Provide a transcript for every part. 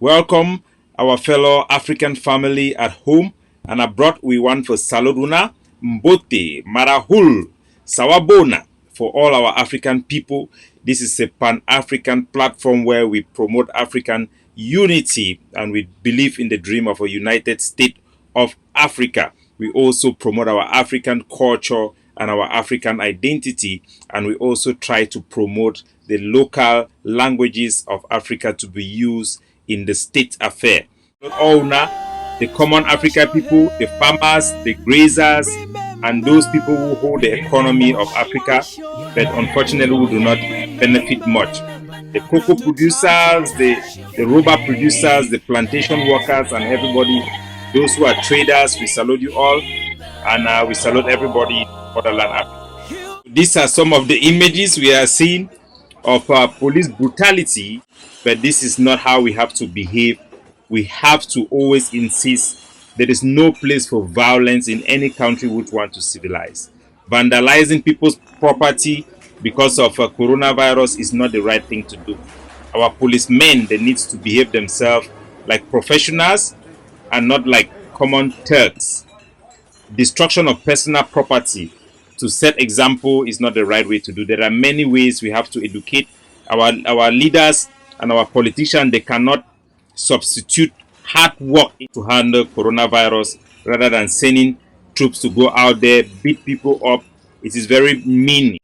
Welcome our fellow African family at home and abroad. We want for Saluduna, Mbote, Marahul, Sawabona for all our African people. This is a pan-African platform where we promote African unity and we believe in the dream of a united state of Africa. We also promote our African culture and our African identity, and we also try to promote the local languages of Africa to be used in the state affair. Owner, the common African people, the farmers, the grazers, and those people who hold the economy of Africa, but unfortunately who do not benefit much. The cocoa producers, the rubber producers, the plantation workers, and everybody, those who are traders, we salute you all, and we salute everybody in Motherland Africa. These are some of the images we are seeing of police brutality, but this is not how we have to behave. We have to always insist there is no place for violence in any country which want to civilize. Vandalizing people's property because of coronavirus is not the right thing to do. Our policemen, they need to behave themselves like professionals and not like common thugs. Destruction of personal property to set example is not the right way to do. There are many ways we have to educate our leaders and our politicians. They cannot substitute hard work to handle coronavirus rather than sending troops to go out there, beat people up. It is very mean.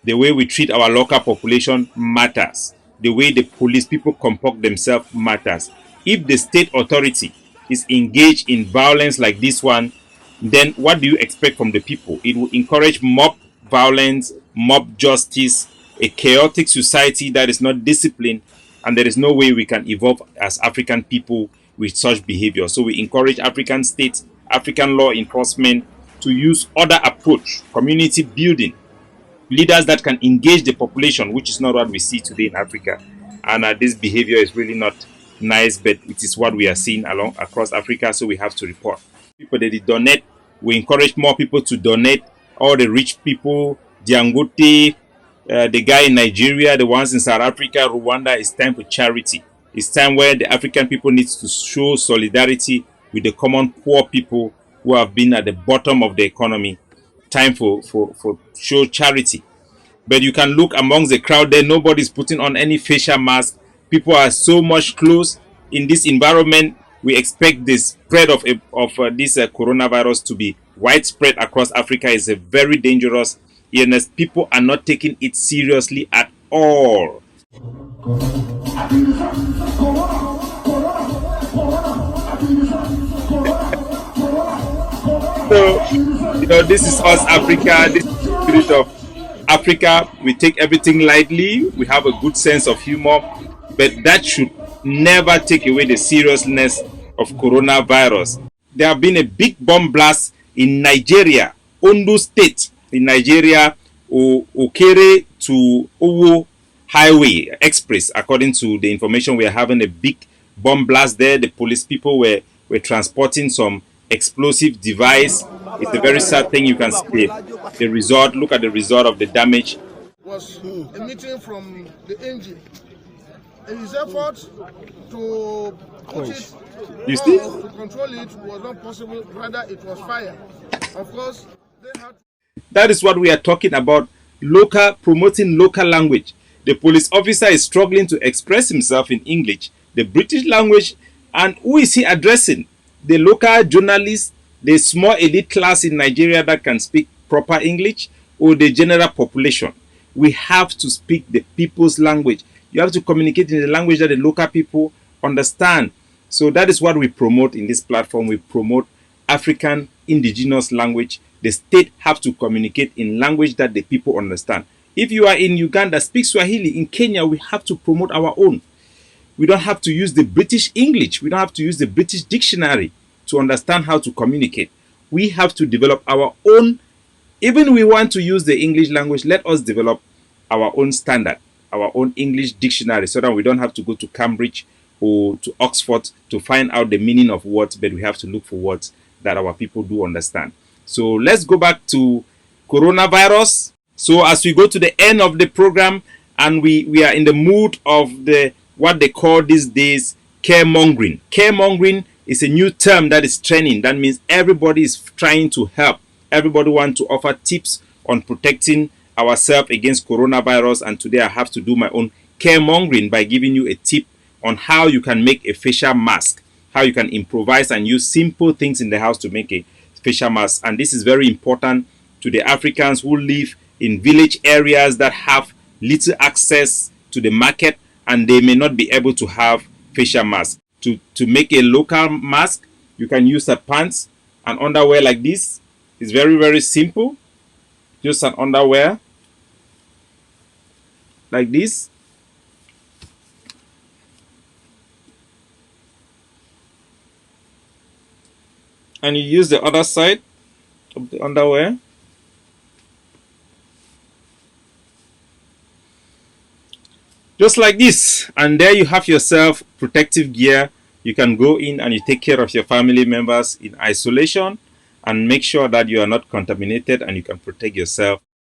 The way we treat our local population matters. The way the police people comport themselves matters. If the state authority is engaged in violence like this one, then what do you expect from the people? It will encourage mob violence, mob justice, a chaotic society that is not disciplined, and there is no way we can evolve as African people with such behavior. So we encourage African states, African law enforcement to use other approach, community building, leaders that can engage the population, which is not what we see today in Africa. And this behavior is really not nice, but it is what we are seeing across Africa, so we have to report. People that donate, we encourage more people to donate. All the rich people, Dangote, the guy in Nigeria, the ones in South Africa, Rwanda. It's time for charity. It's time where the African people need to show solidarity with the common poor people who have been at the bottom of the economy. Time for show charity. But you can look amongst the crowd there, nobody's putting on any facial mask. People are so much close. In this environment, we expect the spread of this coronavirus to be widespread across Africa. Is a very dangerous illness. People are not taking it seriously at all. So, this is us, Africa. This is the spirit of Africa. We take everything lightly. We have a good sense of humor, but that should never take away the seriousness of coronavirus. There have been a big bomb blast in Nigeria, Ondo State, in Nigeria, Okere to Owo Highway Express. According to the information, we are having a big bomb blast there. The police people were transporting some explosive device. It's a very sad thing. You can see the result. Look at the result of the damage. Was emitting from the engine. In his effort to put it to control it was not possible. Rather, it was fire. Of course, they had. That is what we are talking about. Promoting local language. The police officer is struggling to express himself in English, the British language, and who is he addressing? The local journalists, the small elite class in Nigeria that can speak proper English, or the general population? We have to speak the people's language. You have to communicate in the language that the local people understand. So that is what we promote in this platform. We promote African indigenous language. The state have to communicate in language that the people understand. If you are in Uganda, speak Swahili. In Kenya, we have to promote our own. We don't have to use the British English. We don't have to use the British dictionary to understand how to communicate. We have to develop our own. Even we want to use the English language, let us develop our own standard, our own English dictionary, so that we don't have to go to Cambridge or to Oxford to find out the meaning of words, but we have to look for words that our people do understand. So let's go back to coronavirus. So as we go to the end of the program and we are in the mood of what they call these days caremongering. Caremongering is a new term that is trending. That means everybody is trying to help. Everybody wants to offer tips on protecting ourselves against coronavirus, and today I have to do my own caremongering by giving you a tip on how you can make a facial mask, how you can improvise and use simple things in the house to make a facial mask. And this is very important to the Africans who live in village areas that have little access to the market, and they may not be able to have facial masks. To make a local mask, you can use a pants and underwear like this. It's very, very simple. Just an underwear like this. And you use the other side of the underwear. Just like this. And there you have yourself protective gear. You can go in and you take care of your family members in isolation and make sure that you are not contaminated and you can protect yourself.